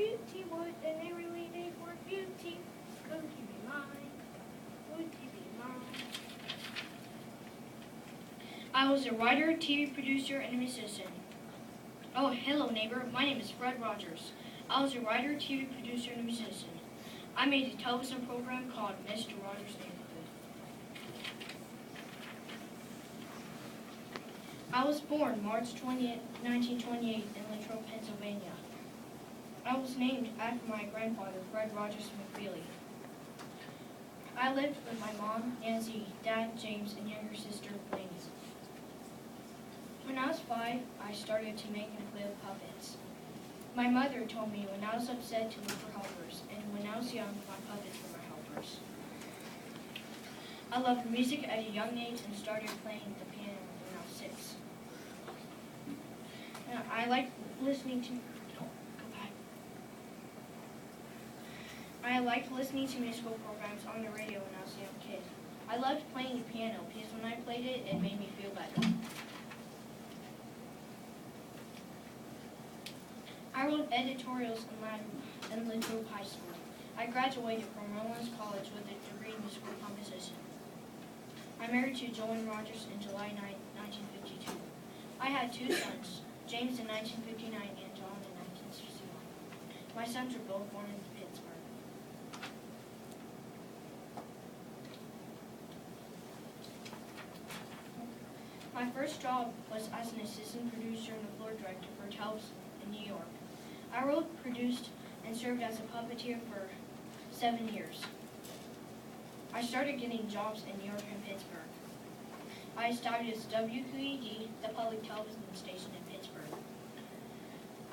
beauty, would an every day for beauty. Could you be mine? Would you be mine? I was a writer, TV producer, and a musician. Oh, hello neighbor, my name is Fred Rogers. I was a writer, TV producer, and a musician. I made a television program called Mr. Rogers' Neighborhood. I was born March 20th, 1928 in Latrobe, Pennsylvania. I was named after my grandfather, Fred Rogers McFeely. I lived with my mom, Nancy, dad, James, and younger sister, Blaine. When I was 5, I started to make and play with puppets. My mother told me when I was upset to look for helpers, and when I was young, my puppets were my helpers. I loved music at a young age and started playing the piano when I was 6. I liked listening to musical programs on the radio when I was a young kid. I loved playing the piano because when I played it, it made me feel better. I wrote editorials in Latrobe High School. I graduated from Rollins College with a degree in musical composition. I married to Joan Rogers in July 9, 1952. I had 2 sons, James in 1959 and John in 1961. My sons were both born in Pittsburgh. My first job was as an assistant producer and a floor director for television in New York. I wrote, produced, and served as a puppeteer for 7 years. I started getting jobs in New York and Pittsburgh. I established WQED, the public television station in Pittsburgh.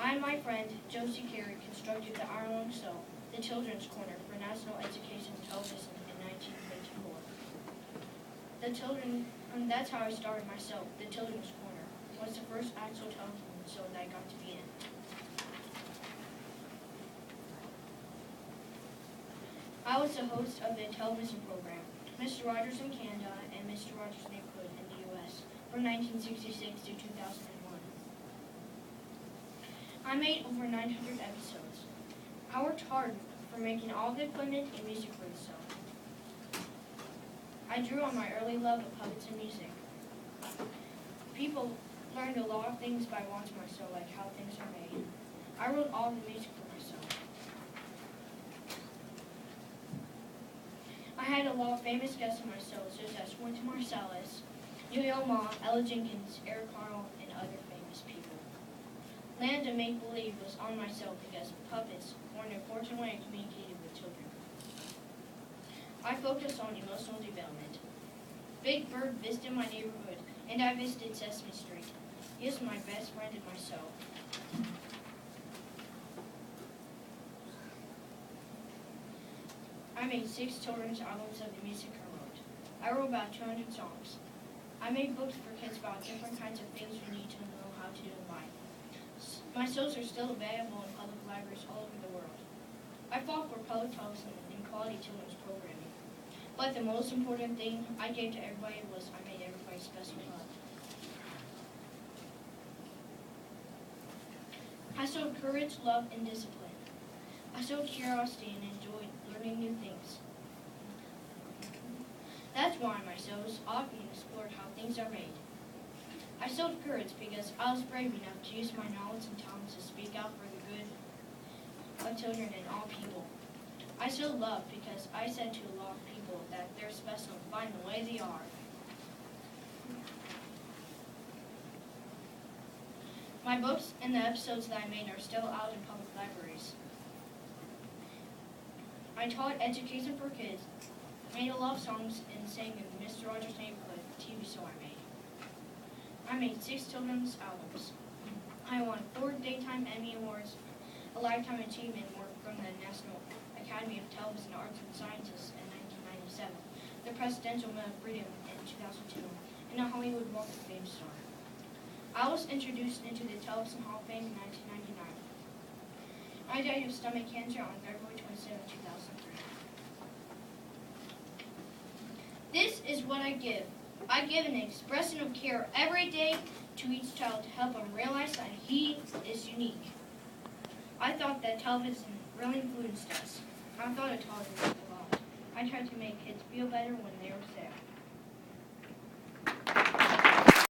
I and my friend, Josie Carey, constructed the hour-long show, The Children's Corner, for National Education Television in 1954. And that's how I started my show, The Children's Corner. It was the first actual television show that I got to be in. I was the host of the television program, Mr. Rogers in Canada and Mr. Rogers' Neighborhood in the U.S. from 1966 to 2001. I made over 900 episodes. I worked hard for making all the equipment and music for the show. I drew on my early love of puppets and music. People learned a lot of things by watching my show, like how things are made. I wrote all the music for my show. I had a lot of famous guests on my show, such as Wynton Marsalis, Yo-Yo Ma, Ella Jenkins, Eric Carle, and other famous people. Land of Make Believe was on my show because puppets were an important way of communicating with children. I focused on emotional development. Big Bird visited my neighborhood, and I visited Sesame Street. He is my best friend in my show. I made 6 children's albums of the music I wrote. I wrote about 200 songs. I made books for kids about different kinds of things you need to know how to do in life. My shows are still available in public libraries all over the world. I fought for public television and quality children's programming. But the most important thing I gave to everybody was I made everybody special love. I showed courage, love, and discipline. I showed curiosity and enjoyed learning new things. That's why my shows often explored how things are made. I showed courage because I was brave enough to use my knowledge and talents to speak out for the good of children and all people. I showed love because I said to a lot of people that they're special and fine the way they are. My books and the episodes that I made are still out in public libraries. I taught education for kids, made a lot of songs, and sang in Mr. Rogers' Neighborhood, the TV show I made. I made 6 children's albums. I won 4 Daytime Emmy Awards, a Lifetime Achievement Award from the National Academy of Television Arts and Sciences in 1997, the Presidential Medal of Freedom in 2002, and a Hollywood Walk of Fame star. I was introduced into the Television Hall of Fame in 1999. I died of stomach cancer on February 27, 2003. This is what I give. I give an expression of care every day to each child to help him realize that he is unique. I thought that that television really influenced us. I thought of television a lot. I tried to make kids feel better when they were sad.